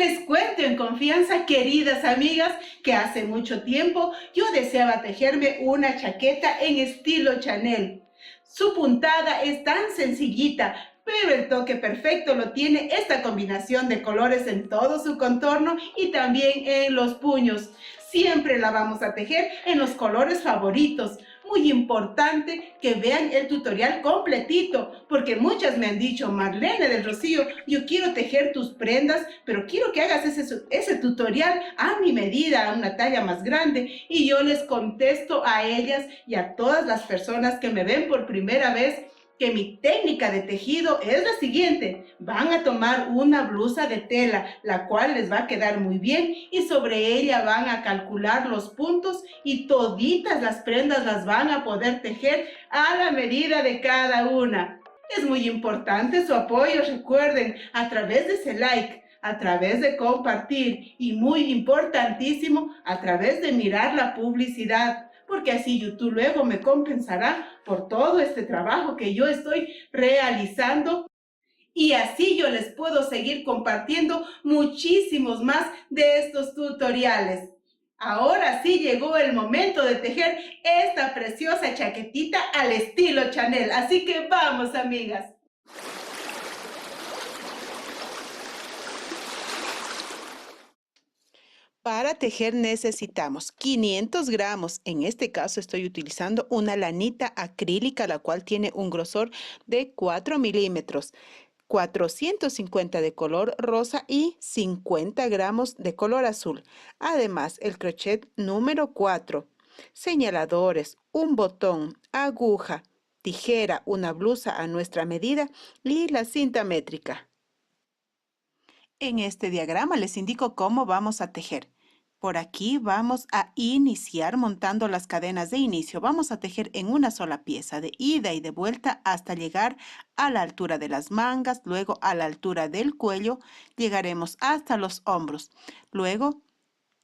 Les cuento en confianza, queridas amigas, que hace mucho tiempo yo deseaba tejerme una chaqueta en estilo Chanel. Su puntada es tan sencillita, pero el toque perfecto lo tiene esta combinación de colores en todo su contorno y también en los puños. Siempre la vamos a tejer en los colores favoritos. Muy importante que vean el tutorial completito, porque muchas me han dicho: Marlene del Rocío, yo quiero tejer tus prendas, pero quiero que hagas ese tutorial a mi medida, a una talla más grande. Y yo les contesto a ellas y a todas las personas que me ven por primera vez que mi técnica de tejido es la siguiente. Van a tomar una blusa de tela, la cual les va a quedar muy bien, y sobre ella van a calcular los puntos y toditas las prendas las van a poder tejer a la medida de cada una. Es muy importante su apoyo, recuerden, a través de ese like, a través de compartir y muy importantísimo, a través de mirar la publicidad, porque así YouTube luego me compensará por todo este trabajo que yo estoy realizando y así yo les puedo seguir compartiendo muchísimos más de estos tutoriales. Ahora sí llegó el momento de tejer esta preciosa chaquetita al estilo Chanel. Así que vamos, amigas. Para tejer necesitamos 500 gramos. En este caso estoy utilizando una lanita acrílica, la cual tiene un grosor de 4 milímetros. 450 de color rosa y 50 gramos de color azul. Además, el crochet número 4, señaladores, un botón, aguja, tijera, una blusa a nuestra medida y la cinta métrica. En este diagrama les indico cómo vamos a tejer. Por aquí vamos a iniciar montando las cadenas de inicio. Vamos a tejer en una sola pieza de ida y de vuelta hasta llegar a la altura de las mangas, luego a la altura del cuello, llegaremos hasta los hombros. Luego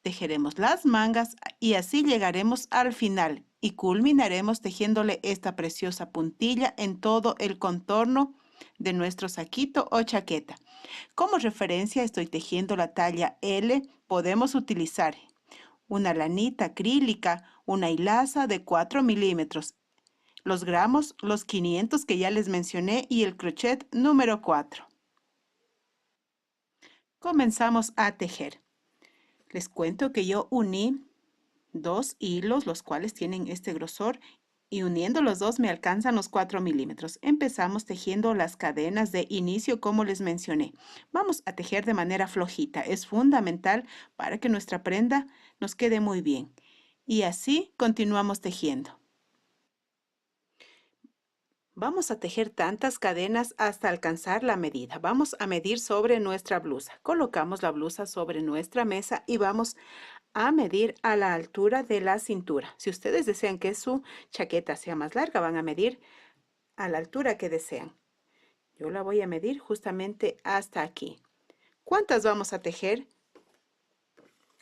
tejeremos las mangas y así llegaremos al final y culminaremos tejiéndole esta preciosa puntilla en todo el contorno de nuestro saquito o chaqueta. Como referencia estoy tejiendo la talla L. Podemos utilizar una lanita acrílica, una hilaza de 4 milímetros, los gramos, los 500 que ya les mencioné y el crochet número 4. Comenzamos a tejer. Les cuento que yo uní dos hilos, los cuales tienen este grosor, y uniendo los dos me alcanzan los 4 milímetros. Empezamos tejiendo las cadenas de inicio como les mencioné. Vamos a tejer de manera flojita. Es fundamental para que nuestra prenda nos quede muy bien. Y así continuamos tejiendo. Vamos a tejer tantas cadenas hasta alcanzar la medida. Vamos a medir sobre nuestra blusa. Colocamos la blusa sobre nuestra mesa y vamos a medir a la altura de la cintura. Si ustedes desean que su chaqueta sea más larga, van a medir a la altura que desean. Yo la voy a medir justamente hasta aquí. ¿Cuántas vamos a tejer?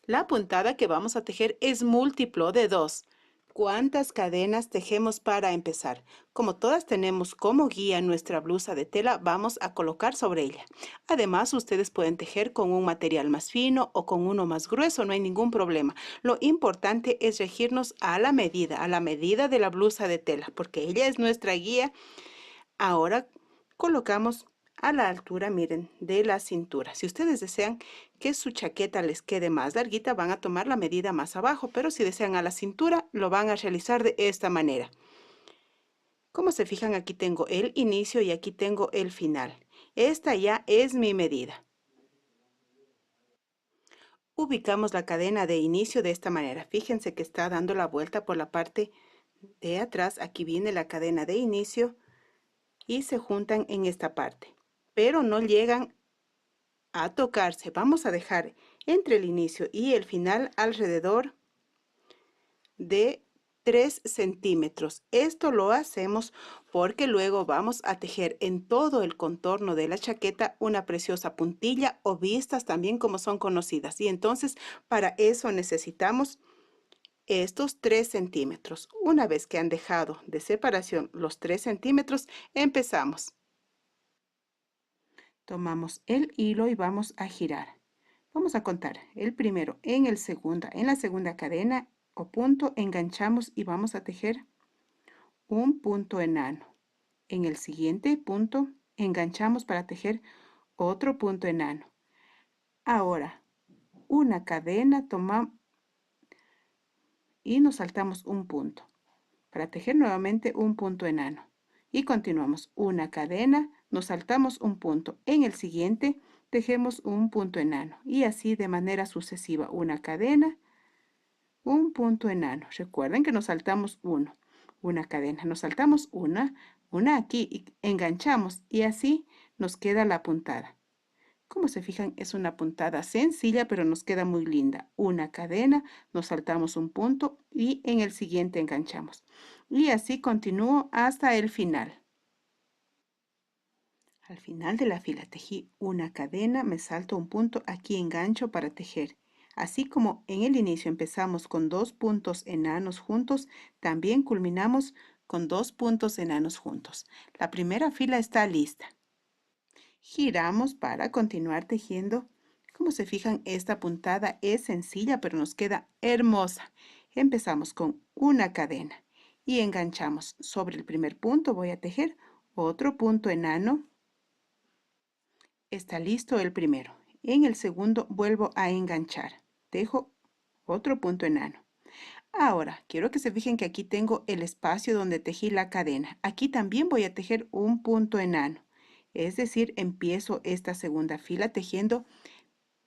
La puntada que vamos a tejer es múltiplo de 2. ¿Cuántas cadenas tejemos para empezar? Como todas tenemos como guía nuestra blusa de tela, vamos a colocar sobre ella. Además, ustedes pueden tejer con un material más fino o con uno más grueso, no hay ningún problema. Lo importante es regirnos a la medida de la blusa de tela, porque ella es nuestra guía. Ahora colocamos a la altura, miren, de la cintura. Si ustedes desean que su chaqueta les quede más larguita, van a tomar la medida más abajo, pero si desean a la cintura, lo van a realizar de esta manera. Como se fijan, aquí tengo el inicio y aquí tengo el final. Esta ya es mi medida. Ubicamos la cadena de inicio de esta manera. Fíjense que está dando la vuelta por la parte de atrás. Aquí viene la cadena de inicio y se juntan en esta parte, pero no llegan a tocarse. Vamos a dejar entre el inicio y el final alrededor de 3 centímetros. Esto lo hacemos porque luego vamos a tejer en todo el contorno de la chaqueta una preciosa puntilla o vistas también como son conocidas. Y entonces para eso necesitamos estos 3 centímetros. Una vez que han dejado de separación los 3 centímetros, empezamos. Tomamos el hilo y vamos a girar. Vamos a contar el primero en la segunda cadena o punto, enganchamos y vamos a tejer un punto enano. En el siguiente punto enganchamos para tejer otro punto enano. Ahora una cadena, tomamos y nos saltamos un punto para tejer nuevamente un punto enano. Y continuamos una cadena, nos saltamos un punto. En el siguiente tejemos un punto enano y así de manera sucesiva. Una cadena, un punto enano. Recuerden que nos saltamos una cadena, nos saltamos una aquí y enganchamos y así nos queda la puntada. Como se fijan, es una puntada sencilla, pero nos queda muy linda. Una cadena, nos saltamos un punto y en el siguiente enganchamos. Y así continúo hasta el final. Al final de la fila tejí una cadena, me salto un punto, aquí engancho para tejer. Así como en el inicio empezamos con 2 puntos enanos juntos, también culminamos con 2 puntos enanos juntos. La primera fila está lista. Giramos para continuar tejiendo. Como se fijan, esta puntada es sencilla, pero nos queda hermosa. Empezamos con una cadena y enganchamos. Sobre el primer punto voy a tejer otro punto enano. Está listo el primero. En el segundo vuelvo a enganchar. Tejo otro punto enano. Ahora, quiero que se fijen que aquí tengo el espacio donde tejí la cadena. Aquí también voy a tejer un punto enano. Es decir, empiezo esta segunda fila tejiendo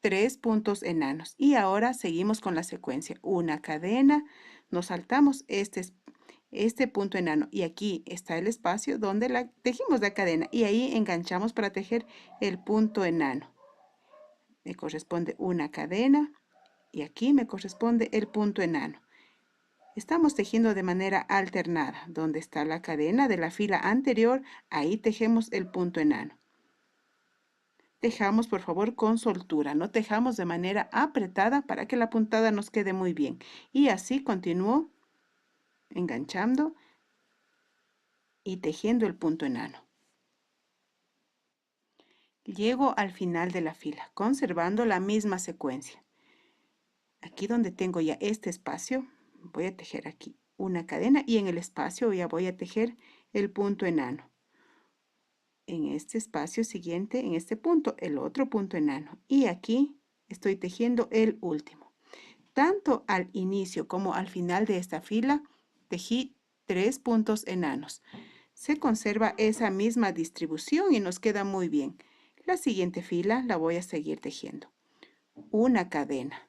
3 puntos enanos. Y ahora seguimos con la secuencia. Una cadena, nos saltamos este punto enano. Y aquí está el espacio donde tejimos la cadena. Y ahí enganchamos para tejer el punto enano. Me corresponde una cadena. Y aquí me corresponde el punto enano. Estamos tejiendo de manera alternada. Donde está la cadena de la fila anterior, ahí tejemos el punto enano. Tejamos por favor con soltura, no tejamos de manera apretada para que la puntada nos quede muy bien. Y así continúo enganchando y tejiendo el punto enano. Llego al final de la fila, conservando la misma secuencia. Aquí donde tengo ya este espacio, voy a tejer aquí una cadena y en el espacio ya voy a tejer el punto enano. En este espacio siguiente, en este punto, el otro punto enano. Y aquí estoy tejiendo el último. Tanto al inicio como al final de esta fila, tejí 3 puntos enanos. Se conserva esa misma distribución y nos queda muy bien. La siguiente fila la voy a seguir tejiendo. Una cadena.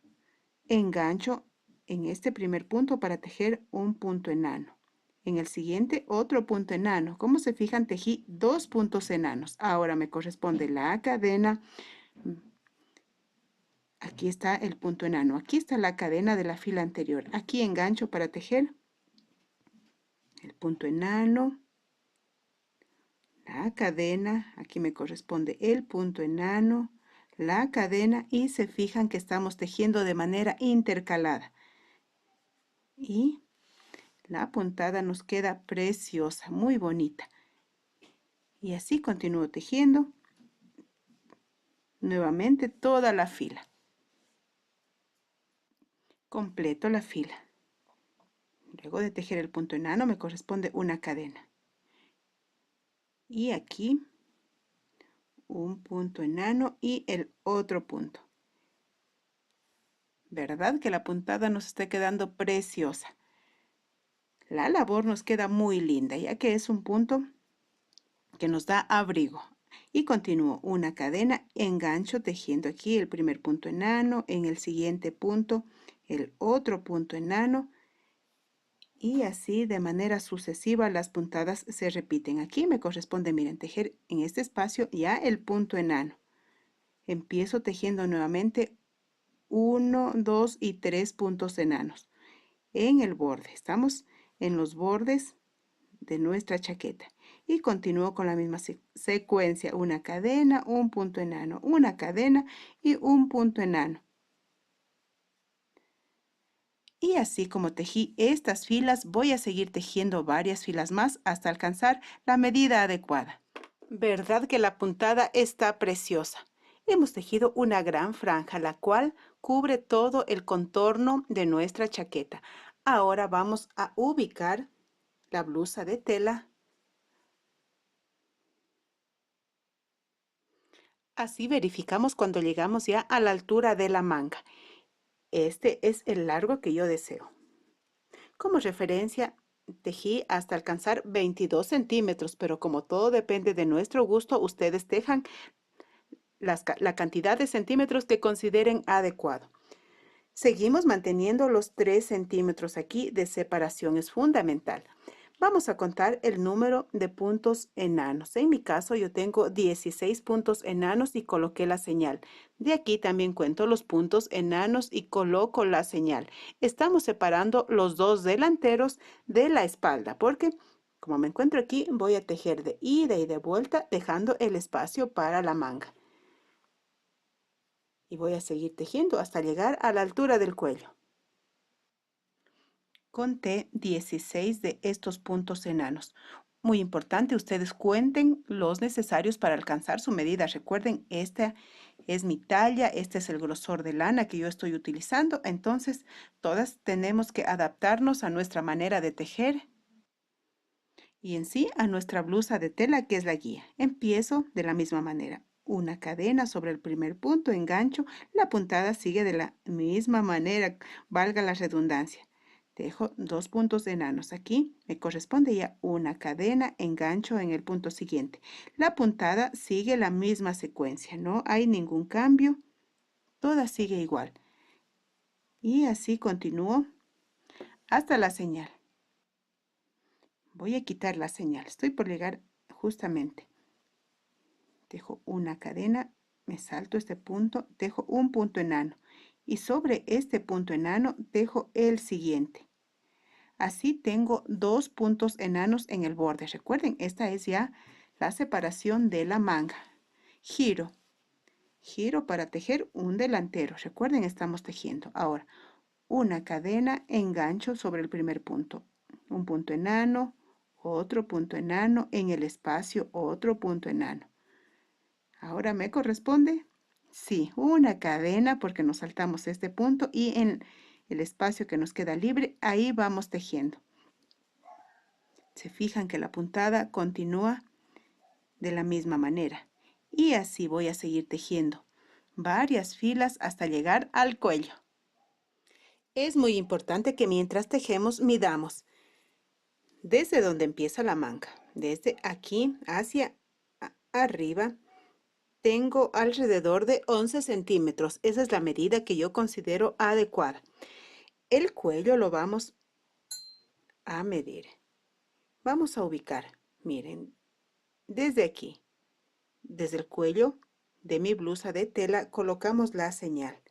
Engancho en este primer punto para tejer un punto enano. En el siguiente otro punto enano. Como se fijan, tejí 2 puntos enanos. Ahora me corresponde la cadena. Aquí está el punto enano. Aquí está la cadena de la fila anterior. Aquí engancho para tejer el punto enano. La cadena. Aquí me corresponde el punto enano. La cadena y se fijan que estamos tejiendo de manera intercalada. Y la puntada nos queda preciosa, muy bonita. Y así continúo tejiendo nuevamente toda la fila. Completo la fila. Luego de tejer el punto enano me corresponde una cadena. Y aquí un punto enano y el otro punto. ¿Verdad que la puntada nos está quedando preciosa? La labor nos queda muy linda, ya que es un punto que nos da abrigo. Y continúo una cadena, engancho tejiendo aquí el primer punto enano, en el siguiente punto el otro punto enano y así de manera sucesiva las puntadas se repiten. Aquí me corresponde, miren, tejer en este espacio ya el punto enano. Empiezo tejiendo nuevamente 1, 2 y 3 puntos enanos en el borde. Estamos en los bordes de nuestra chaqueta y continúo con la misma secuencia, una cadena, un punto enano, una cadena y un punto enano. Y así como tejí estas filas, voy a seguir tejiendo varias filas más hasta alcanzar la medida adecuada. ¿Verdad que la puntada está preciosa? Hemos tejido una gran franja, la cual cubre todo el contorno de nuestra chaqueta. Ahora vamos a ubicar la blusa de tela. Así verificamos cuando llegamos ya a la altura de la manga. Este es el largo que yo deseo. Como referencia, tejí hasta alcanzar 22 centímetros, pero como todo depende de nuestro gusto, ustedes tejan la cantidad de centímetros que consideren adecuado. Seguimos manteniendo los 3 centímetros aquí de separación, es fundamental. Vamos a contar el número de puntos enanos. En mi caso yo tengo 16 puntos enanos y coloqué la señal. De aquí también cuento los puntos enanos y coloco la señal. Estamos separando los dos delanteros de la espalda porque como me encuentro aquí voy a tejer de ida y de vuelta dejando el espacio para la manga. Y voy a seguir tejiendo hasta llegar a la altura del cuello. Conté 16 de estos puntos enanos. Muy importante, ustedes cuenten los necesarios para alcanzar su medida. Recuerden, esta es mi talla, este es el grosor de lana que yo estoy utilizando. Entonces, todas tenemos que adaptarnos a nuestra manera de tejer y en sí a nuestra blusa de tela que es la guía. Empiezo de la misma manera. Una cadena sobre el primer punto, engancho, la puntada sigue de la misma manera, valga la redundancia. Dejo 2 puntos enanos aquí, me corresponde ya una cadena, engancho en el punto siguiente. La puntada sigue la misma secuencia, no hay ningún cambio, toda sigue igual. Y así continúo hasta la señal. Voy a quitar la señal, estoy por llegar justamente. Dejo una cadena, me salto este punto, dejo un punto enano y sobre este punto enano dejo el siguiente. Así tengo 2 puntos enanos en el borde. Recuerden, esta es ya la separación de la manga. Giro, giro para tejer un delantero. Recuerden, estamos tejiendo. Ahora, una cadena, engancho sobre el primer punto. Un punto enano, otro punto enano, en el espacio otro punto enano. Ahora me corresponde, sí, una cadena porque nos saltamos este punto y en el espacio que nos queda libre, ahí vamos tejiendo. Se fijan que la puntada continúa de la misma manera. Y así voy a seguir tejiendo varias filas hasta llegar al cuello. Es muy importante que mientras tejemos midamos desde donde empieza la manga, desde aquí hacia arriba. Tengo alrededor de 11 centímetros. Esa es la medida que yo considero adecuada. El cuello lo vamos a medir. Vamos a ubicar, miren, desde aquí, desde el cuello de mi blusa de tela, colocamos la señal.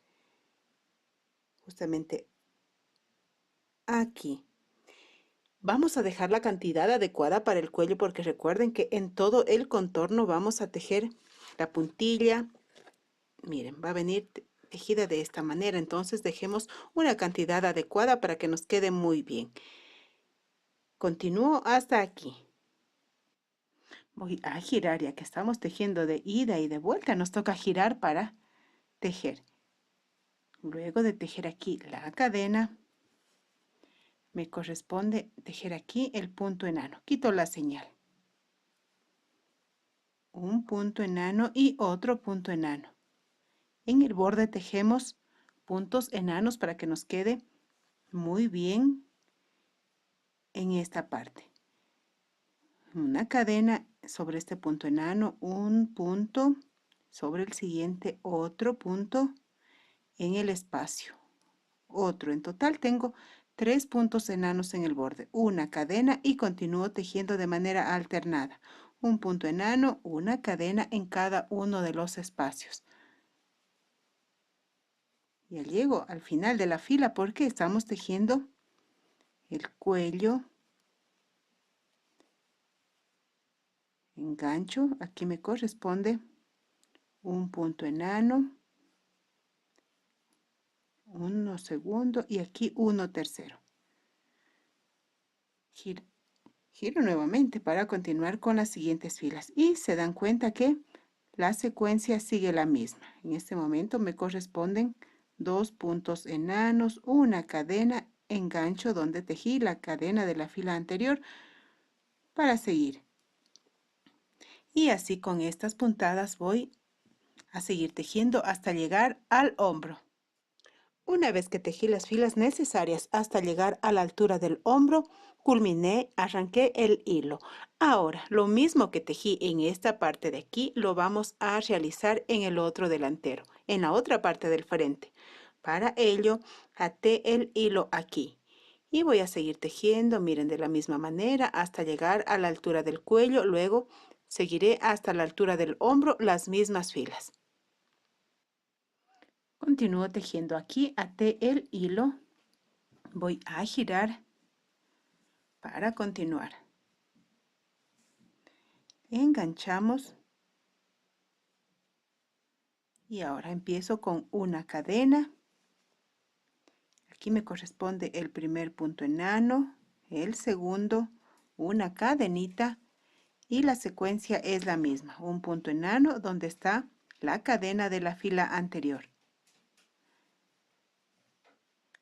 Justamente aquí. Vamos a dejar la cantidad adecuada para el cuello porque recuerden que en todo el contorno vamos a tejer la puntilla. Miren, va a venir tejida de esta manera, entonces dejemos una cantidad adecuada para que nos quede muy bien. Continúo hasta aquí. Voy a girar, ya que estamos tejiendo de ida y de vuelta, nos toca girar para tejer. Luego de tejer aquí la cadena, me corresponde tejer aquí el punto enano. Quito la señal. Un punto enano y otro punto enano. En el borde tejemos puntos enanos para que nos quede muy bien en esta parte. Una cadena sobre este punto enano, un punto sobre el siguiente, otro punto en el espacio, otro. En total tengo 3 puntos enanos en el borde, una cadena y continúo tejiendo de manera alternada. Un punto enano, una cadena en cada uno de los espacios. Ya llego al final de la fila porque estamos tejiendo el cuello. Engancho, aquí me corresponde un punto enano, uno segundo y aquí uno tercero. Giro nuevamente para continuar con las siguientes filas y se dan cuenta que la secuencia sigue la misma. En este momento me corresponden 2 puntos enanos, una cadena, engancho donde tejí la cadena de la fila anterior para seguir. Y así con estas puntadas voy a seguir tejiendo hasta llegar al hombro. Una vez que tejí las filas necesarias hasta llegar a la altura del hombro, culminé, arranqué el hilo. Ahora, lo mismo que tejí en esta parte de aquí, lo vamos a realizar en el otro delantero, en la otra parte del frente. Para ello, até el hilo aquí. Y voy a seguir tejiendo, miren, de la misma manera hasta llegar a la altura del cuello. Luego, seguiré hasta la altura del hombro las mismas filas. Continúo tejiendo aquí, até el hilo, voy a girar para continuar. Enganchamos y ahora empiezo con una cadena. Aquí me corresponde el primer punto enano, el segundo, una cadenita y la secuencia es la misma, un punto enano donde está la cadena de la fila anterior.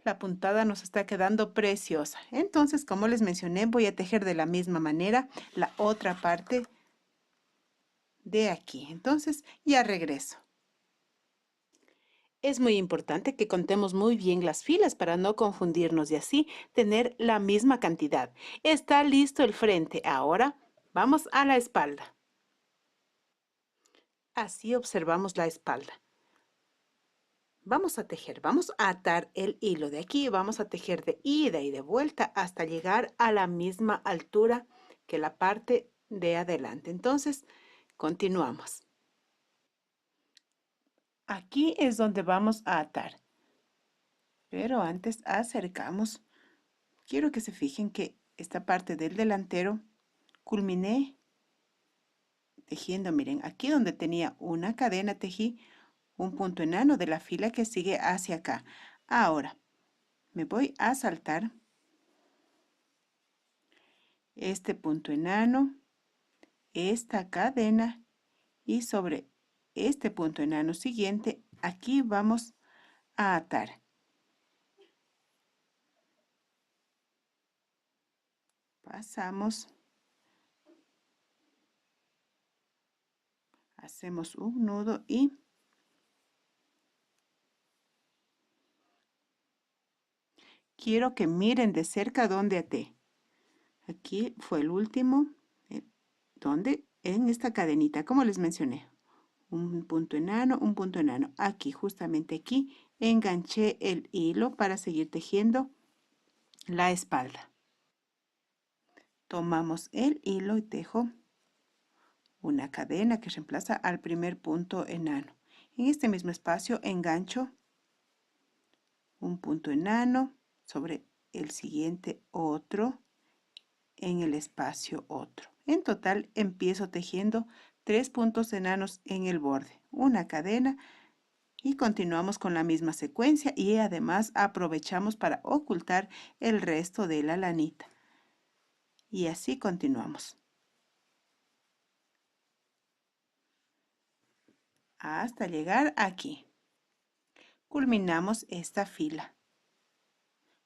La puntada nos está quedando preciosa. Entonces, como les mencioné, voy a tejer de la misma manera la otra parte de aquí. Entonces, ya regreso. Es muy importante que contemos muy bien las filas para no confundirnos y así tener la misma cantidad. Está listo el frente. Ahora vamos a la espalda. Así observamos la espalda. Vamos a tejer, vamos a atar el hilo de aquí, vamos a tejer de ida y de vuelta hasta llegar a la misma altura que la parte de adelante. Entonces, continuamos. Aquí es donde vamos a atar. Pero antes acercamos. Quiero que se fijen que esta parte del delantero culminé tejiendo, miren, aquí donde tenía una cadena tejí un punto enano de la fila que sigue hacia acá. Ahora me voy a saltar este punto enano, esta cadena y sobre este punto enano siguiente aquí vamos a atar. Pasamos, hacemos un nudo y quiero que miren de cerca donde até. Aquí fue el último, donde en esta cadenita, como les mencioné, un punto enano, un punto enano. Aquí, justamente aquí, enganché el hilo para seguir tejiendo la espalda. Tomamos el hilo y tejo una cadena que reemplaza al primer punto enano. En este mismo espacio engancho un punto enano sobre el siguiente otro, en el espacio otro. En total empiezo tejiendo 3 puntos enanos en el borde, una cadena y continuamos con la misma secuencia y además aprovechamos para ocultar el resto de la lanita. Y así continuamos. Hasta llegar aquí. Culminamos esta fila,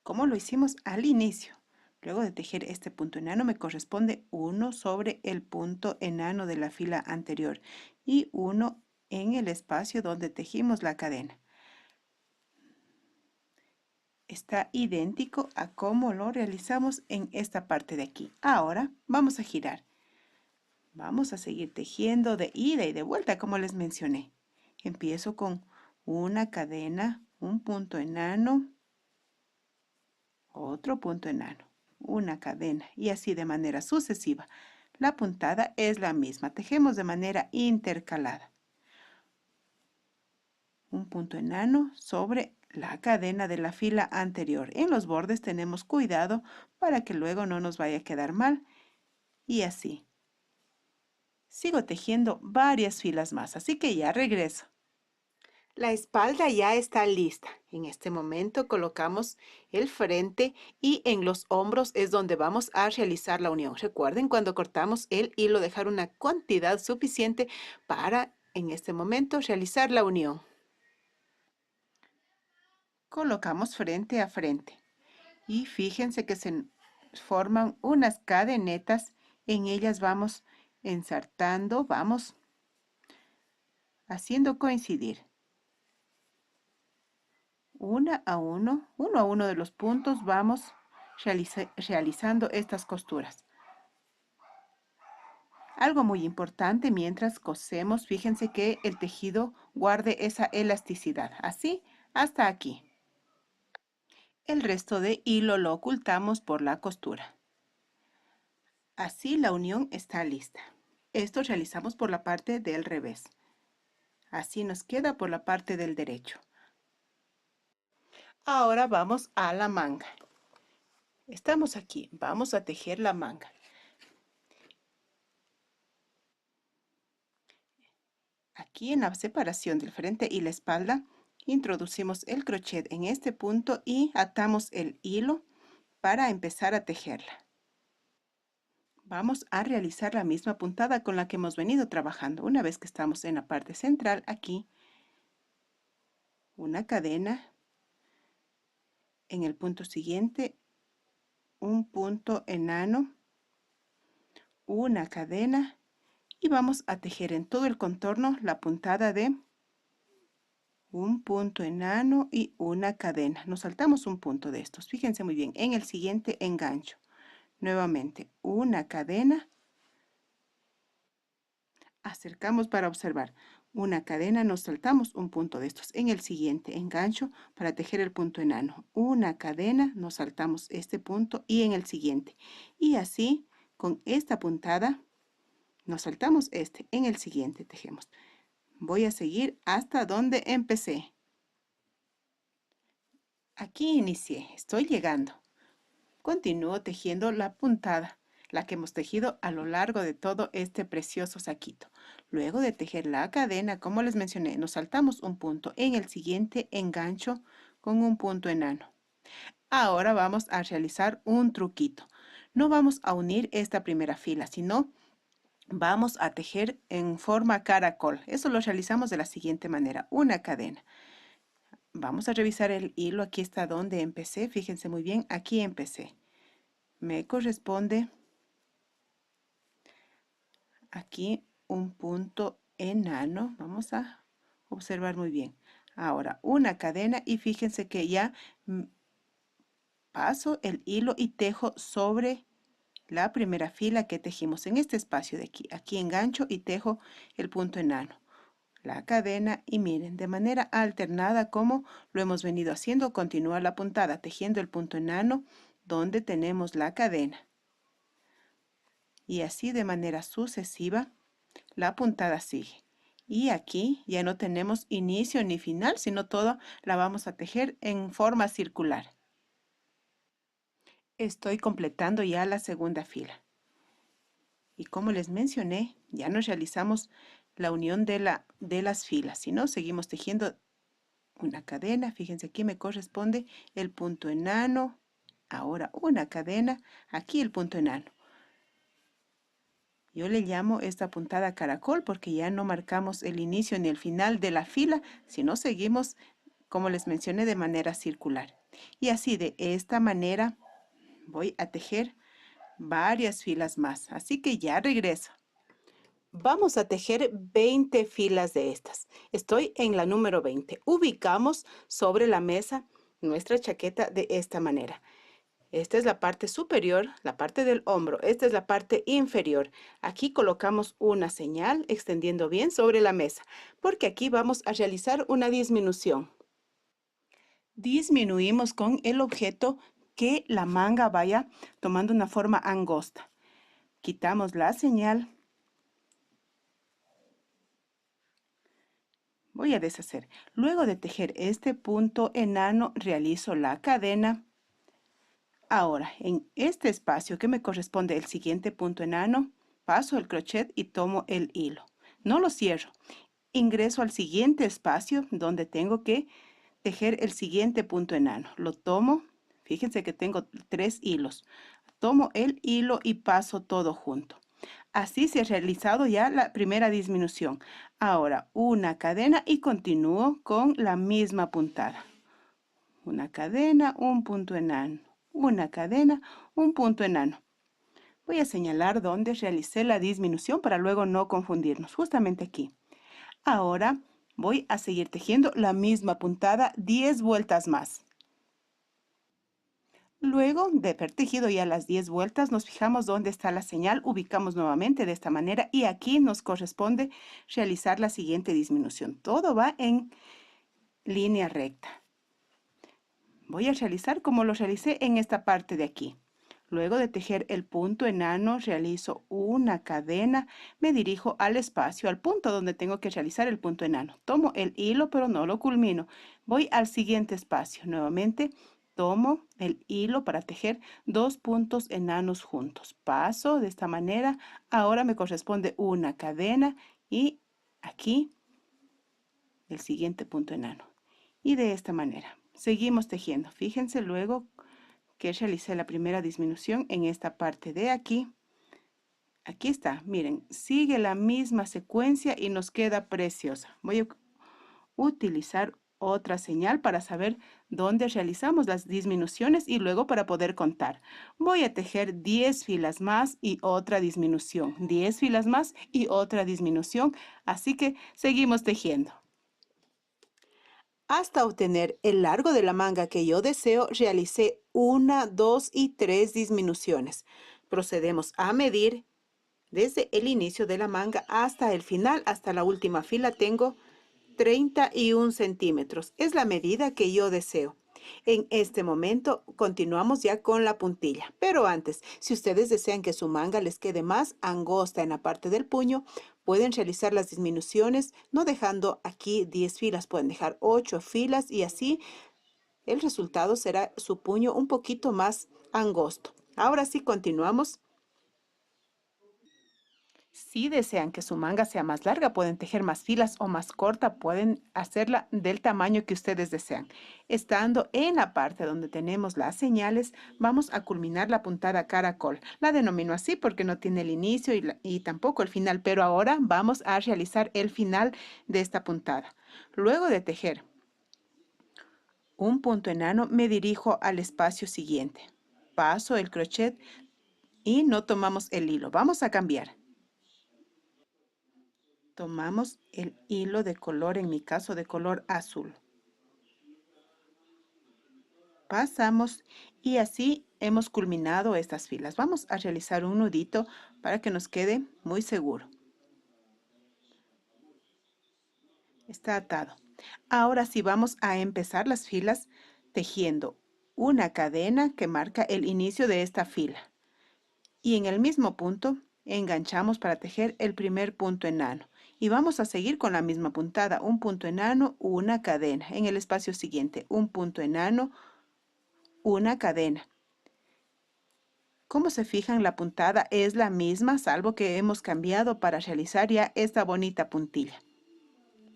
como lo hicimos al inicio. Luego de tejer este punto enano me corresponde uno sobre el punto enano de la fila anterior y uno en el espacio donde tejimos la cadena. Está idéntico a cómo lo realizamos en esta parte de aquí. Ahora vamos a girar. Vamos a seguir tejiendo de ida y de vuelta como les mencioné. Empiezo con una cadena, un punto enano, otro punto enano, una cadena y así de manera sucesiva. La puntada es la misma, tejemos de manera intercalada. Un punto enano sobre la cadena de la fila anterior. En los bordes tenemos cuidado para que luego no nos vaya a quedar mal y así. Sigo tejiendo varias filas más, así que ya regreso. La espalda ya está lista. En este momento colocamos el frente y en los hombros es donde vamos a realizar la unión. Recuerden, cuando cortamos el hilo, dejar una cantidad suficiente para en este momento realizar la unión. Colocamos frente a frente y fíjense que se forman unas cadenetas. En ellas vamos ensartando, vamos haciendo coincidir uno a uno de los puntos. Vamos realizando estas costuras. Algo muy importante mientras cosemos, fíjense que el tejido guarde esa elasticidad, así hasta aquí. El resto de hilo lo ocultamos por la costura. Así la unión está lista. Esto realizamos por la parte del revés. Así nos queda por la parte del derecho. Ahora vamos a la manga. Estamos aquí, vamos a tejer la manga. Aquí en la separación del frente y la espalda, introducimos el crochet en este punto y atamos el hilo para empezar a tejerla. Vamos a realizar la misma puntada con la que hemos venido trabajando. Una vez que estamos en la parte central, aquí, una cadena. En el punto siguiente, un punto enano, una cadena, y vamos a tejer en todo el contorno la puntada de un punto enano y una cadena. Nos saltamos un punto de estos. Fíjense muy bien, en el siguiente engancho. Nuevamente, una cadena. Acercamos para observar. Una cadena, nos saltamos un punto de estos. En el siguiente engancho para tejer el punto enano. Una cadena, nos saltamos este punto y en el siguiente. Y así, con esta puntada, nos saltamos este. En el siguiente tejemos. Voy a seguir hasta donde empecé. Aquí inicié, estoy llegando. Continúo tejiendo la puntada, la que hemos tejido a lo largo de todo este precioso saquito. Luego de tejer la cadena, como les mencioné, nos saltamos un punto. En el siguiente engancho con un punto enano. Ahora vamos a realizar un truquito. No vamos a unir esta primera fila, sino vamos a tejer en forma caracol. Eso lo realizamos de la siguiente manera. Una cadena. Vamos a revisar el hilo. Aquí está donde empecé. Fíjense muy bien, aquí empecé. Me corresponde aquí un punto enano. Vamos a observar muy bien. Ahora una cadena y fíjense que ya paso el hilo y tejo sobre la primera fila que tejimos en este espacio de aquí. Aquí engancho y tejo el punto enano. La cadena y miren, de manera alternada como lo hemos venido haciendo, continúa la puntada tejiendo el punto enano donde tenemos la cadena. Y así de manera sucesiva la puntada sigue. Y aquí ya no tenemos inicio ni final, sino todo la vamos a tejer en forma circular. Estoy completando ya la segunda fila. Y como les mencioné, ya no realizamos la unión de las filas, sino seguimos tejiendo una cadena. Fíjense, aquí me corresponde el punto enano. Ahora una cadena, aquí el punto enano. Yo le llamo esta puntada caracol porque ya no marcamos el inicio ni el final de la fila, sino seguimos, como les mencioné, de manera circular. Y así de esta manera voy a tejer varias filas más. Así que ya regreso. Vamos a tejer 20 filas de estas. Estoy en la número 20. Ubicamos sobre la mesa nuestra chaqueta de esta manera. Esta es la parte superior, la parte del hombro. Esta es la parte inferior. Aquí colocamos una señal extendiendo bien sobre la mesa, porque aquí vamos a realizar una disminución. Disminuimos con el objeto que la manga vaya tomando una forma angosta. Quitamos la señal. Voy a deshacer. Luego de tejer este punto enano, realizo la cadena. Ahora, en este espacio que me corresponde el siguiente punto enano, paso el crochet y tomo el hilo. No lo cierro. Ingreso al siguiente espacio donde tengo que tejer el siguiente punto enano. Lo tomo. Fíjense que tengo 3 hilos. Tomo el hilo y paso todo junto. Así se ha realizado ya la primera disminución. Ahora una cadena y continúo con la misma puntada. Una cadena, un punto enano. Una cadena, un punto enano. Voy a señalar dónde realicé la disminución para luego no confundirnos, justamente aquí. Ahora voy a seguir tejiendo la misma puntada 10 vueltas más. Luego de haber tejido ya las 10 vueltas, nos fijamos dónde está la señal, ubicamos nuevamente de esta manera y aquí nos corresponde realizar la siguiente disminución. Todo va en línea recta. Voy a realizar como lo realicé en esta parte de aquí. Luego de tejer el punto enano, realizo una cadena, me dirijo al espacio, al punto donde tengo que realizar el punto enano. Tomo el hilo, pero no lo culmino. Voy al siguiente espacio. Nuevamente, tomo el hilo para tejer 2 puntos enanos juntos. Paso de esta manera. Ahora me corresponde una cadena y aquí el siguiente punto enano. Y de esta manera. Seguimos tejiendo. Fíjense luego que realicé la primera disminución en esta parte de aquí. Aquí está, miren, sigue la misma secuencia y nos queda preciosa. Voy a utilizar otra señal para saber dónde realizamos las disminuciones y luego para poder contar. Voy a tejer 10 filas más y otra disminución, 10 filas más y otra disminución, así que seguimos tejiendo. Hasta obtener el largo de la manga que yo deseo, realicé 1, 2 y 3 disminuciones. Procedemos a medir desde el inicio de la manga hasta el final, hasta la última fila tengo 31 centímetros. Es la medida que yo deseo. En este momento continuamos ya con la puntilla, pero antes, si ustedes desean que su manga les quede más angosta en la parte del puño, pueden realizar las disminuciones, no dejando aquí 10 filas, pueden dejar 8 filas y así el resultado será su puño un poquito más angosto. Ahora sí continuamos. Si desean que su manga sea más larga, pueden tejer más filas o más corta, pueden hacerla del tamaño que ustedes desean. Estando en la parte donde tenemos las señales, vamos a culminar la puntada caracol. La denomino así porque no tiene el inicio y tampoco el final, pero ahora vamos a realizar el final de esta puntada. Luego de tejer un punto enano, me dirijo al espacio siguiente. Paso el crochet y no tomamos el hilo. Vamos a cambiar. Tomamos el hilo de color, en mi caso de color azul. Pasamos y así hemos culminado estas filas. Vamos a realizar un nudito para que nos quede muy seguro. Está atado. Ahora sí vamos a empezar las filas tejiendo una cadena que marca el inicio de esta fila. Y en el mismo punto enganchamos para tejer el primer punto enano. Y vamos a seguir con la misma puntada, un punto enano, una cadena. En el espacio siguiente, un punto enano, una cadena. Como se fijan, la puntada es la misma, salvo que hemos cambiado para realizar ya esta bonita puntilla.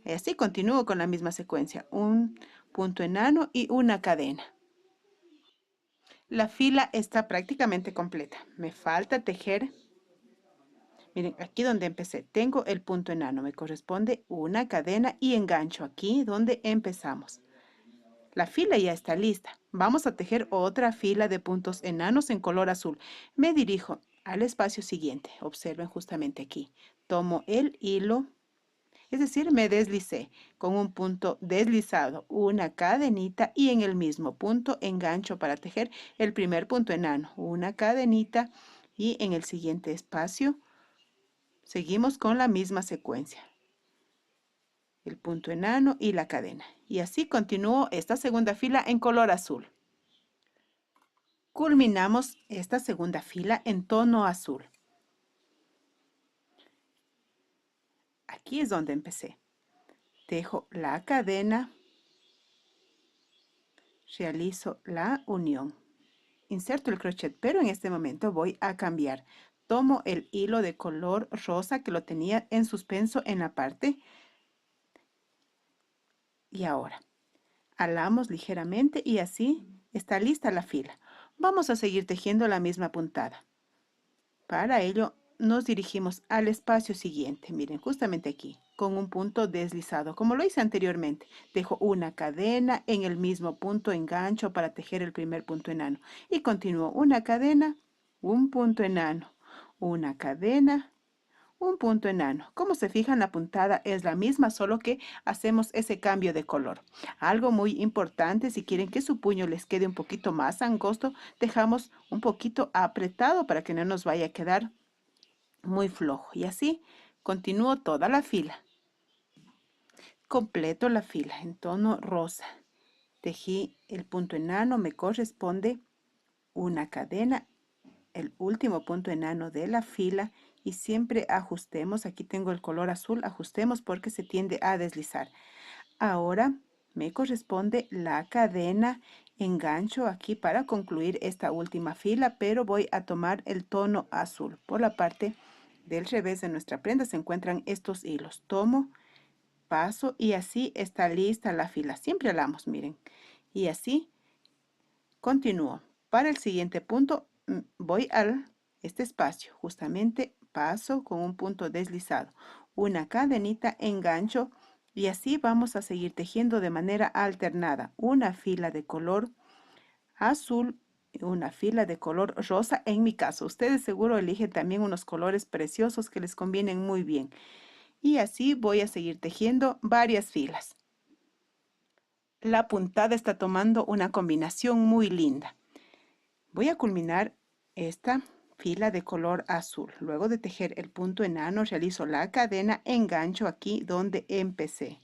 Y así continúo con la misma secuencia, un punto enano y una cadena. La fila está prácticamente completa. Me falta tejer. Miren, aquí donde empecé, tengo el punto enano, me corresponde una cadena y engancho aquí donde empezamos. La fila ya está lista. Vamos a tejer otra fila de puntos enanos en color azul. Me dirijo al espacio siguiente. Observen justamente aquí. Tomo el hilo, es decir, me deslicé con un punto deslizado, una cadenita y en el mismo punto engancho para tejer el primer punto enano, una cadenita y en el siguiente espacio seguimos con la misma secuencia. El punto enano y la cadena. Y así continúo esta segunda fila en color azul. Culminamos esta segunda fila en tono azul. Aquí es donde empecé. Tejo la cadena, realizo la unión. Inserto el crochet, pero en este momento voy a cambiar. Tomo el hilo de color rosa que lo tenía en suspenso en la parte. Y ahora, alamos ligeramente y así está lista la fila. Vamos a seguir tejiendo la misma puntada. Para ello, nos dirigimos al espacio siguiente. Miren, justamente aquí, con un punto deslizado, como lo hice anteriormente. Dejo una cadena en el mismo punto, engancho para tejer el primer punto enano. Y continúo una cadena, un punto enano, una cadena, un punto enano. Como se fijan, la puntada es la misma, solo que hacemos ese cambio de color. Algo muy importante, si quieren que su puño les quede un poquito más angosto, dejamos un poquito apretado para que no nos vaya a quedar muy flojo. Y así continúo toda la fila. Completo la fila en tono rosa. Tejí el punto enano, me corresponde una cadena, el último punto enano de la fila, y siempre ajustemos. Aquí tengo el color azul, ajustemos porque se tiende a deslizar. Ahora me corresponde la cadena, engancho aquí para concluir esta última fila, pero voy a tomar el tono azul. Por la parte del revés de nuestra prenda se encuentran estos hilos. Tomo, paso y así está lista la fila. Siempre alamos, miren. Y así continúo. Para el siguiente punto voy a este espacio. Justamente paso con un punto deslizado. Una cadenita, engancho y así vamos a seguir tejiendo de manera alternada. Una fila de color azul y una fila de color rosa en mi caso. Ustedes seguro eligen también unos colores preciosos que les convienen muy bien. Y así voy a seguir tejiendo varias filas. La puntada está tomando una combinación muy linda. Voy a culminar esta fila de color azul. Luego de tejer el punto enano, realizo la cadena, engancho aquí donde empecé.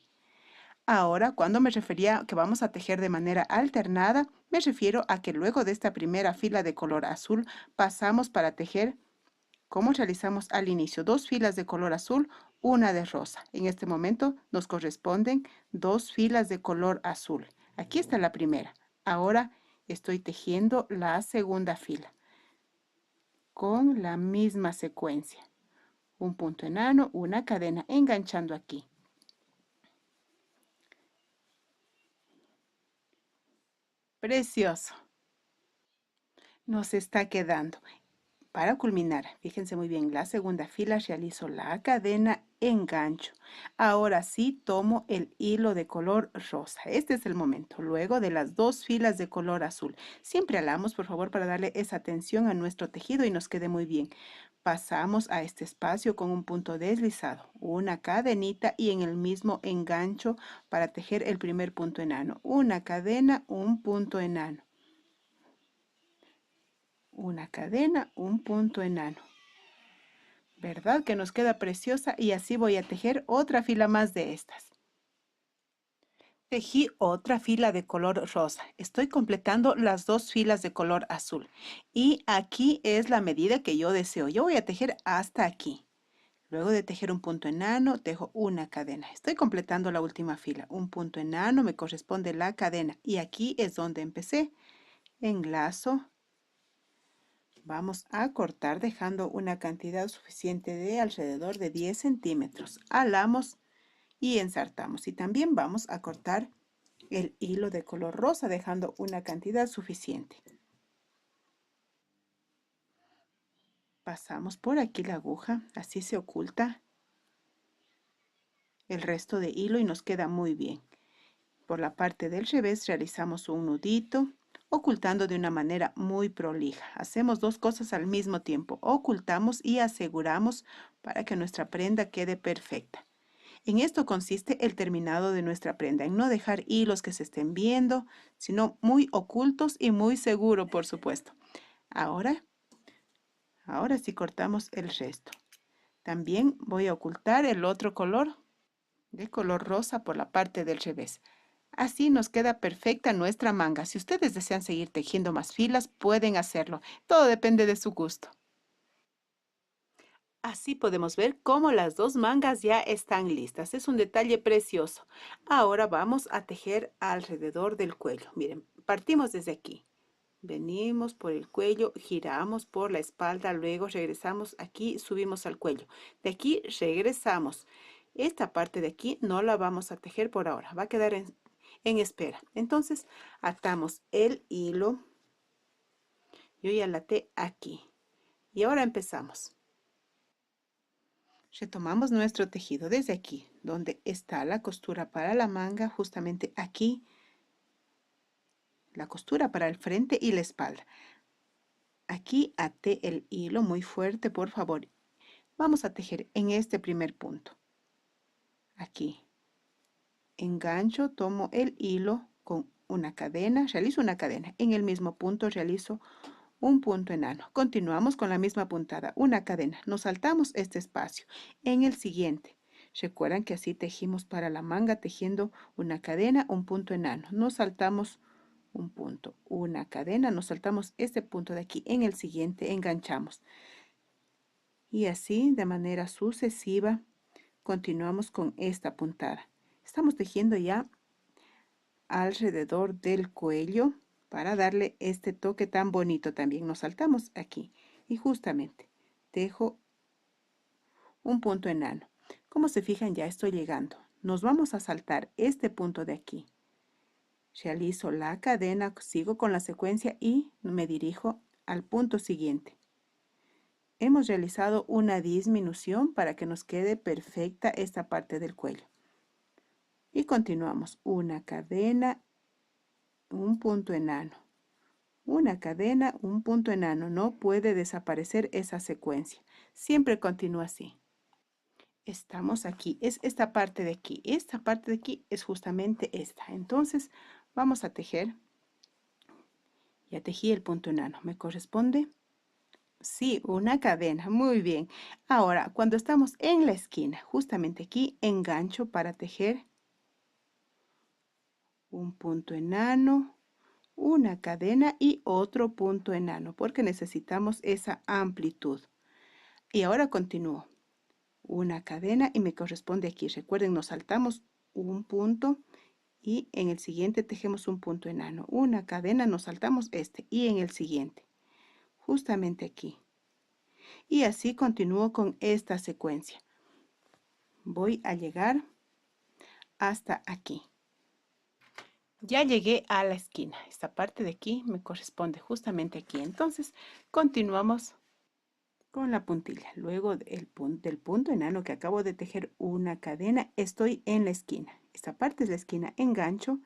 Ahora, cuando me refería a que vamos a tejer de manera alternada, me refiero a que luego de esta primera fila de color azul, pasamos para tejer como realizamos al inicio, dos filas de color azul, una de rosa. En este momento nos corresponden dos filas de color azul. Aquí está la primera. Ahora estoy tejiendo la segunda fila con la misma secuencia. Un punto enano, una cadena, enganchando aquí. Precioso. Nos está quedando. Para culminar, fíjense muy bien, la segunda fila realizo la cadena, engancho. Ahora sí tomo el hilo de color rosa. Este es el momento, luego de las dos filas de color azul. Siempre alamos, por favor, para darle esa atención a nuestro tejido y nos quede muy bien. Pasamos a este espacio con un punto deslizado, una cadenita y en el mismo engancho para tejer el primer punto enano. Una cadena, un punto enano. Una cadena, un punto enano. ¿Verdad que nos queda preciosa? Y así voy a tejer otra fila más de estas. Tejí otra fila de color rosa. Estoy completando las dos filas de color azul. Y aquí es la medida que yo deseo. Yo voy a tejer hasta aquí. Luego de tejer un punto enano, tejo una cadena. Estoy completando la última fila. Un punto enano, me corresponde la cadena. Y aquí es donde empecé. Enlazo. Vamos a cortar dejando una cantidad suficiente de alrededor de 10 centímetros. Alamos y ensartamos. Y también vamos a cortar el hilo de color rosa dejando una cantidad suficiente. Pasamos por aquí la aguja, así se oculta el resto de hilo y nos queda muy bien. Por la parte del revés realizamos un nudito, ocultando de una manera muy prolija. Hacemos dos cosas al mismo tiempo, ocultamos y aseguramos para que nuestra prenda quede perfecta. En esto consiste el terminado de nuestra prenda, en no dejar hilos que se estén viendo, sino muy ocultos y muy seguro, por supuesto. Ahora sí cortamos el resto. También voy a ocultar el otro color, de color rosa por la parte del revés. Así nos queda perfecta nuestra manga. Si ustedes desean seguir tejiendo más filas, pueden hacerlo. Todo depende de su gusto. Así podemos ver cómo las dos mangas ya están listas. Es un detalle precioso. Ahora vamos a tejer alrededor del cuello. Miren, partimos desde aquí. Venimos por el cuello, giramos por la espalda, luego regresamos aquí, subimos al cuello. De aquí regresamos. Esta parte de aquí no la vamos a tejer por ahora, va a quedar en espera. Entonces atamos el hilo. Yo ya la até aquí. Y ahora empezamos. Retomamos nuestro tejido desde aquí, donde está la costura para la manga, justamente aquí, la costura para el frente y la espalda. Aquí até el hilo muy fuerte, por favor. Vamos a tejer en este primer punto. Aquí. Engancho, tomo el hilo con una cadena, realizo una cadena. En el mismo punto realizo un punto enano. Continuamos con la misma puntada, una cadena. Nos saltamos este espacio. En el siguiente, recuerdan que así tejimos para la manga, tejiendo una cadena, un punto enano. Nos saltamos un punto, una cadena, nos saltamos este punto de aquí. En el siguiente enganchamos. Y así, de manera sucesiva, continuamos con esta puntada. Estamos tejiendo ya alrededor del cuello para darle este toque tan bonito. También nos saltamos aquí y justamente tejo un punto enano. Como se fijan, ya estoy llegando. Nos vamos a saltar este punto de aquí. Realizo la cadena, sigo con la secuencia y me dirijo al punto siguiente. Hemos realizado una disminución para que nos quede perfecta esta parte del cuello. Y continuamos una cadena, un punto enano, una cadena, un punto enano. No puede desaparecer esa secuencia. Siempre continúa así. Estamos aquí, es esta parte de aquí. Esta parte de aquí es justamente esta. Entonces vamos a tejer. Ya tejí el punto enano. ¿Me corresponde? Sí, una cadena. Muy bien. Ahora, cuando estamos en la esquina, justamente aquí, engancho para tejer un punto enano, una cadena y otro punto enano, porque necesitamos esa amplitud. Y ahora continúo. Una cadena y me corresponde aquí. Recuerden, nos saltamos un punto y en el siguiente tejemos un punto enano. Una cadena, nos saltamos este y en el siguiente. Justamente aquí. Y así continúo con esta secuencia. Voy a llegar hasta aquí. Ya llegué a la esquina. Esta parte de aquí me corresponde justamente aquí. Entonces continuamos con la puntilla. Luego del punto enano que acabo de tejer una cadena, estoy en la esquina. Esta parte es la esquina. Engancho.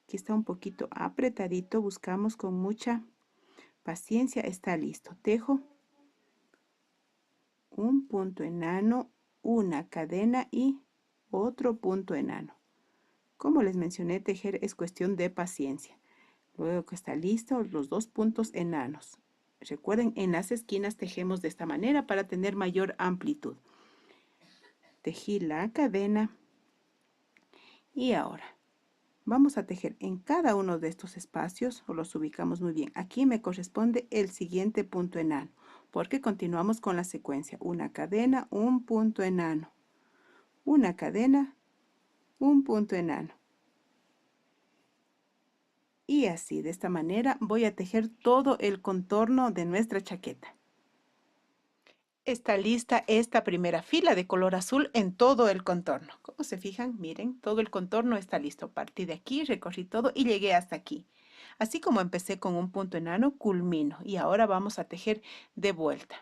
Aquí está un poquito apretadito. Buscamos con mucha paciencia. Está listo. Tejo un punto enano, una cadena y otro punto enano. Como les mencioné, tejer es cuestión de paciencia. Luego que está listo, los dos puntos enanos. Recuerden, en las esquinas tejemos de esta manera para tener mayor amplitud. Tejí la cadena y ahora vamos a tejer en cada uno de estos espacios, o los ubicamos muy bien. Aquí me corresponde el siguiente punto enano, porque continuamos con la secuencia. Una cadena, un punto enano, una cadena, un punto enano. Y así, de esta manera, voy a tejer todo el contorno de nuestra chaqueta. Está lista esta primera fila de color azul en todo el contorno. Como se fijan, miren, todo el contorno está listo. Partí de aquí, recorrí todo y llegué hasta aquí. Así como empecé con un punto enano, culmino. Y ahora vamos a tejer de vuelta.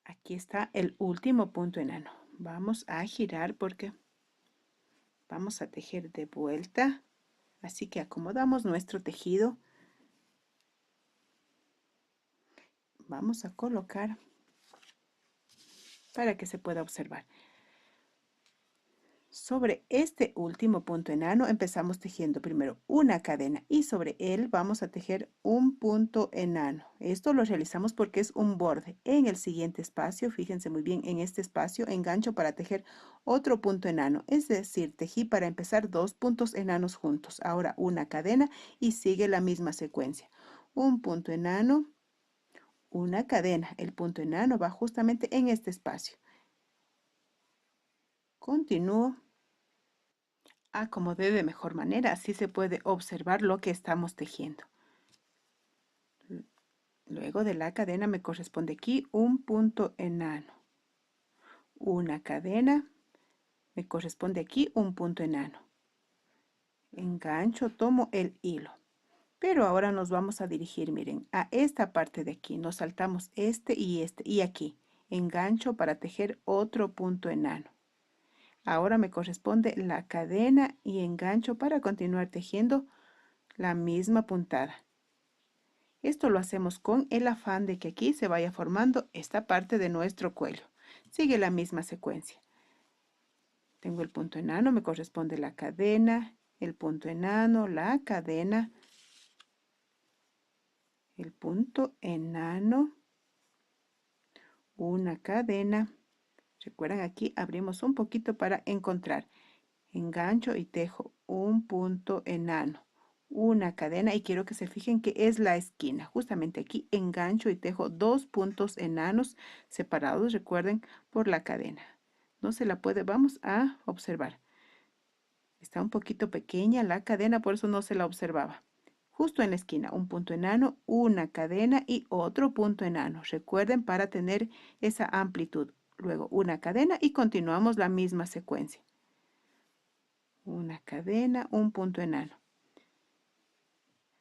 Aquí está el último punto enano. Vamos a girar porque vamos a tejer de vuelta. Así que acomodamos nuestro tejido. Vamos a colocar para que se pueda observar. Sobre este último punto enano empezamos tejiendo primero una cadena y sobre él vamos a tejer un punto enano. Esto lo realizamos porque es un borde. En el siguiente espacio, fíjense muy bien, en este espacio engancho para tejer otro punto enano. Es decir, tejí para empezar dos puntos enanos juntos. Ahora una cadena y sigue la misma secuencia. Un punto enano, una cadena. El punto enano va justamente en este espacio. Continúo. Acomodé de mejor manera, así se puede observar lo que estamos tejiendo. Luego de la cadena me corresponde aquí un punto enano. Una cadena, me corresponde aquí un punto enano. Engancho, tomo el hilo. Pero ahora nos vamos a dirigir, miren, a esta parte de aquí. Nos saltamos este y aquí. engancho para tejer otro punto enano. Ahora me corresponde la cadena y engancho para continuar tejiendo la misma puntada. Esto lo hacemos con el afán de que aquí se vaya formando esta parte de nuestro cuello. Sigue la misma secuencia. Tengo el punto enano, me corresponde la cadena, el punto enano, la cadena, el punto enano, una cadena. Recuerden, aquí abrimos un poquito para encontrar. Engancho y tejo un punto enano, una cadena, y quiero que se fijen que es la esquina. Justamente aquí engancho y tejo dos puntos enanos separados, recuerden, por la cadena. No se la puede, vamos a observar. Está un poquito pequeña la cadena, por eso no se la observaba. Justo en la esquina, un punto enano, una cadena y otro punto enano. Recuerden, para tener esa amplitud. Luego una cadena y continuamos la misma secuencia. Una cadena, un punto enano.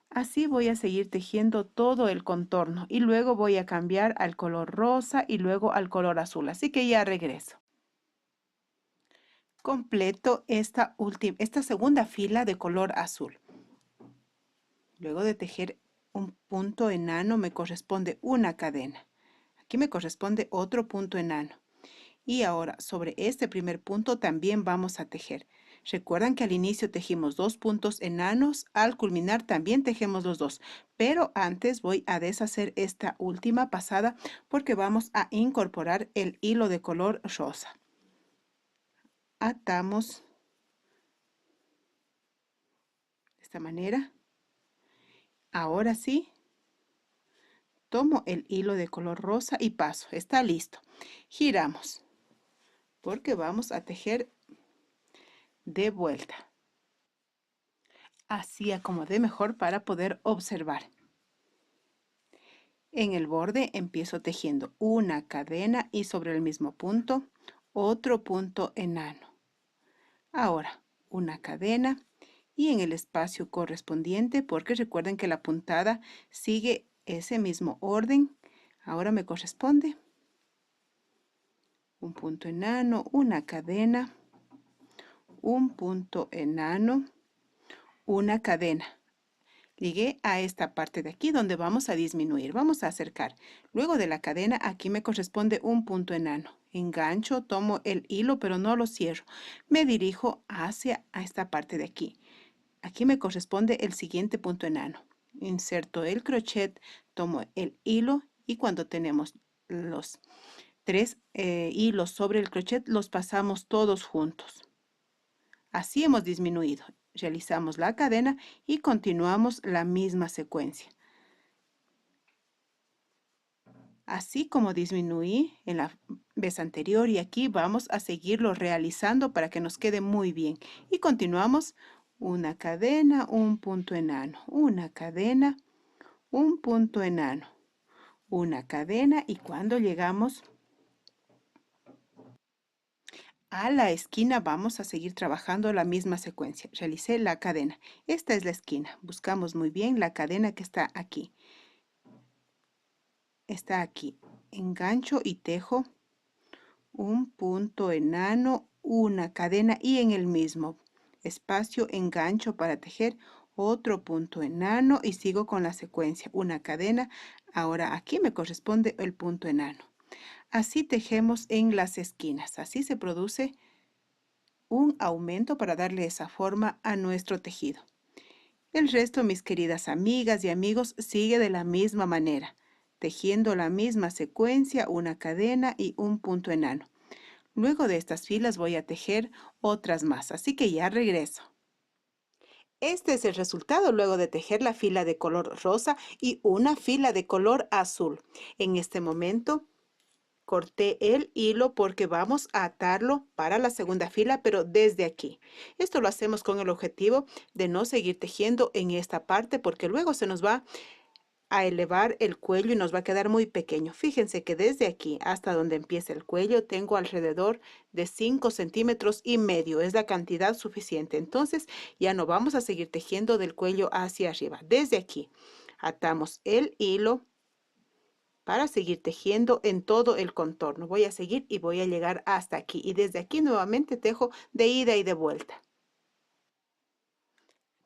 Así voy a seguir tejiendo todo el contorno y luego voy a cambiar al color rosa y luego al color azul. Así que ya regreso. Completo esta segunda fila de color azul. Luego de tejer un punto enano me corresponde una cadena. Aquí me corresponde otro punto enano. Y ahora sobre este primer punto también vamos a tejer. Recuerdan que al inicio tejimos dos puntos enanos, al culminar también tejemos los dos, pero antes voy a deshacer esta última pasada porque vamos a incorporar el hilo de color rosa. Atamos de esta manera. Ahora sí, tomo el hilo de color rosa y paso. Está listo. Giramos porque vamos a tejer de vuelta. Así acomodé mejor para poder observar. En el borde empiezo tejiendo una cadena y sobre el mismo punto otro punto enano. Ahora una cadena y en el espacio correspondiente, porque recuerden que la puntada sigue ese mismo orden. Ahora me corresponde un punto enano, una cadena, un punto enano, una cadena. Ligué a esta parte de aquí donde vamos a disminuir, vamos a acercar. Luego de la cadena aquí me corresponde un punto enano. Engancho, tomo el hilo pero no lo cierro. Me dirijo hacia esta parte de aquí. Aquí me corresponde el siguiente punto enano. Inserto el crochet, tomo el hilo y cuando tenemos los tres hilos sobre el crochet los pasamos todos juntos. Así hemos disminuido. Realizamos la cadena y continuamos la misma secuencia. Así como disminuí en la vez anterior y aquí vamos a seguirlo realizando para que nos quede muy bien. Y continuamos una cadena, un punto enano, una cadena, un punto enano, una cadena y cuando llegamos a la esquina vamos a seguir trabajando la misma secuencia. Realicé la cadena. Esta es la esquina. Buscamos muy bien la cadena que está aquí. Está aquí. Engancho y tejo un punto enano, una cadena y en el mismo espacio engancho para tejer otro punto enano y sigo con la secuencia. Una cadena. Ahora aquí me corresponde el punto enano. Así tejemos en las esquinas. Así se produce un aumento para darle esa forma a nuestro tejido. El resto, mis queridas amigas y amigos, sigue de la misma manera, tejiendo la misma secuencia, una cadena y un punto enano. Luego de estas filas voy a tejer otras más, así que ya regreso. Este es el resultado luego de tejer la fila de color rosa y una fila de color azul. En este momento corté el hilo porque vamos a atarlo para la segunda fila, pero desde aquí. Esto lo hacemos con el objetivo de no seguir tejiendo en esta parte porque luego se nos va a elevar el cuello y nos va a quedar muy pequeño. Fíjense que desde aquí hasta donde empieza el cuello tengo alrededor de 5,5 centímetros. Es la cantidad suficiente. Entonces ya no vamos a seguir tejiendo del cuello hacia arriba. Desde aquí atamos el hilo para seguir tejiendo en todo el contorno. Voy a seguir y voy a llegar hasta aquí. Y desde aquí nuevamente tejo de ida y de vuelta.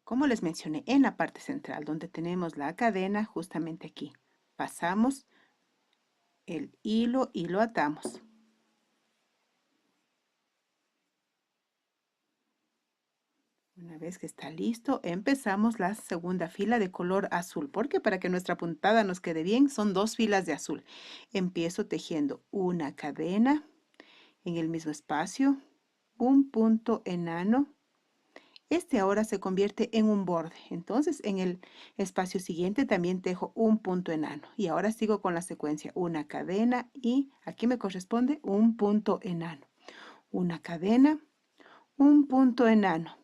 Como les mencioné, en la parte central, donde tenemos la cadena, justamente aquí, pasamos el hilo y lo atamos. Una vez que está listo, empezamos la segunda fila de color azul, porque para que nuestra puntada nos quede bien, son 2 filas de azul. Empiezo tejiendo una cadena en el mismo espacio, un punto enano. Este ahora se convierte en un borde, entonces en el espacio siguiente también tejo un punto enano. Y ahora sigo con la secuencia, una cadena y aquí me corresponde un punto enano. Una cadena, un punto enano.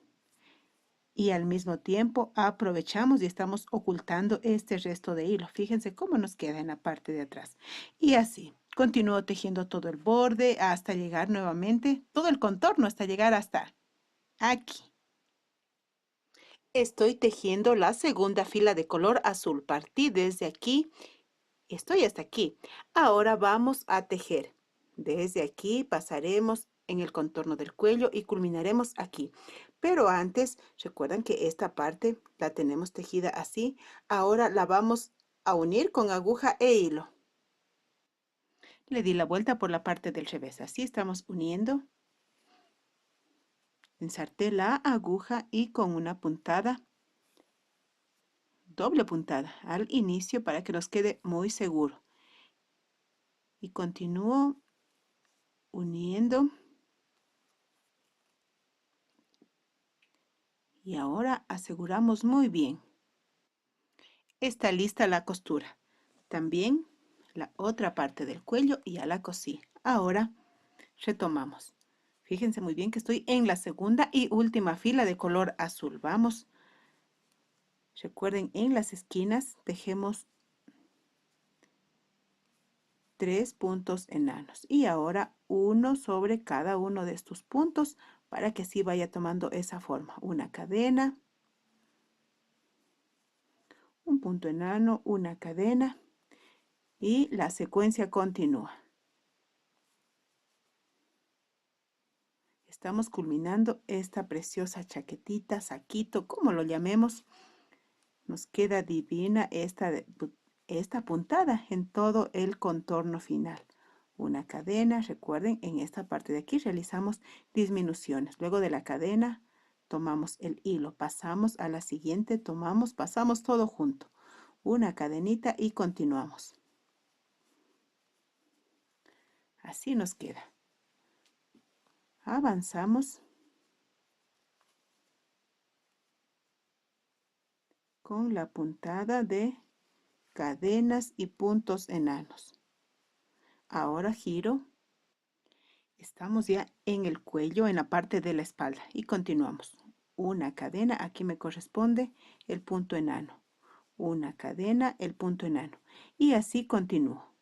Y al mismo tiempo aprovechamos y estamos ocultando este resto de hilo. Fíjense cómo nos queda en la parte de atrás. Y así, continúo tejiendo todo el borde hasta llegar nuevamente, todo el contorno hasta llegar hasta aquí. Estoy tejiendo la segunda fila de color azul. Partí desde aquí, estoy hasta aquí. Ahora vamos a tejer. Desde aquí pasaremos en el contorno del cuello y culminaremos aquí. Pero antes, recuerdan que esta parte la tenemos tejida así. Ahora la vamos a unir con aguja e hilo. Le di la vuelta por la parte del revés. Así estamos uniendo. Ensarté la aguja y con una puntada, doble puntada al inicio para que nos quede muy seguro. Y continúo uniendo. Y ahora aseguramos muy bien. Está lista la costura. También la otra parte del cuello y ya la cosí. Ahora retomamos. Fíjense muy bien que estoy en la segunda y última fila de color azul. Vamos. Recuerden, en las esquinas tejemos 3 puntos enanos. Y ahora uno sobre cada uno de estos puntos para que así vaya tomando esa forma. Una cadena, un punto enano, una cadena y la secuencia continúa. Estamos culminando esta preciosa chaquetita, saquito, como lo llamemos. Nos queda divina esta puntada en todo el contorno final. Una cadena, recuerden, en esta parte de aquí realizamos disminuciones. Luego de la cadena tomamos el hilo, pasamos a la siguiente, tomamos, pasamos todo junto. Una cadenita y continuamos. Así nos queda. Avanzamos con la puntada de cadenas y puntos enanos. Ahora giro. Estamos ya en el cuello, en la parte de la espalda y continuamos. Una cadena, aquí me corresponde el punto enano. Una cadena, el punto enano. Y así continúo.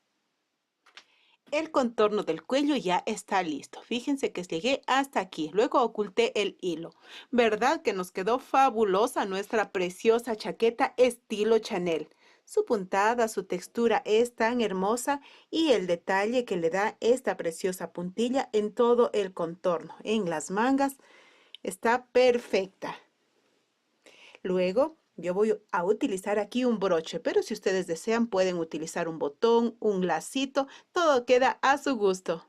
El contorno del cuello ya está listo. Fíjense que llegué hasta aquí. Luego oculté el hilo. ¿Verdad que nos quedó fabulosa nuestra preciosa chaqueta estilo Chanel? Su puntada, su textura es tan hermosa y el detalle que le da esta preciosa puntilla en todo el contorno. En las mangas está perfecta. Luego yo voy a utilizar aquí un broche, pero si ustedes desean pueden utilizar un botón, un lacito, todo queda a su gusto.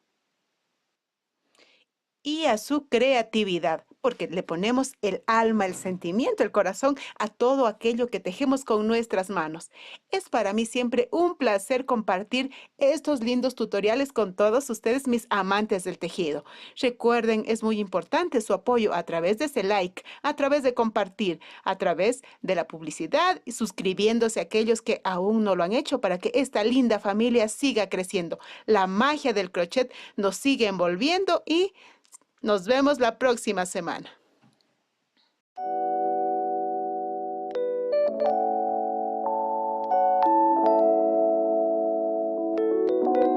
Y a su creatividad, porque le ponemos el alma, el sentimiento, el corazón a todo aquello que tejemos con nuestras manos. Es para mí siempre un placer compartir estos lindos tutoriales con todos ustedes, mis amantes del tejido. Recuerden, es muy importante su apoyo a través de ese like, a través de compartir, a través de la publicidad y suscribiéndose a aquellos que aún no lo han hecho para que esta linda familia siga creciendo. La magia del crochet nos sigue envolviendo y nos vemos la próxima semana.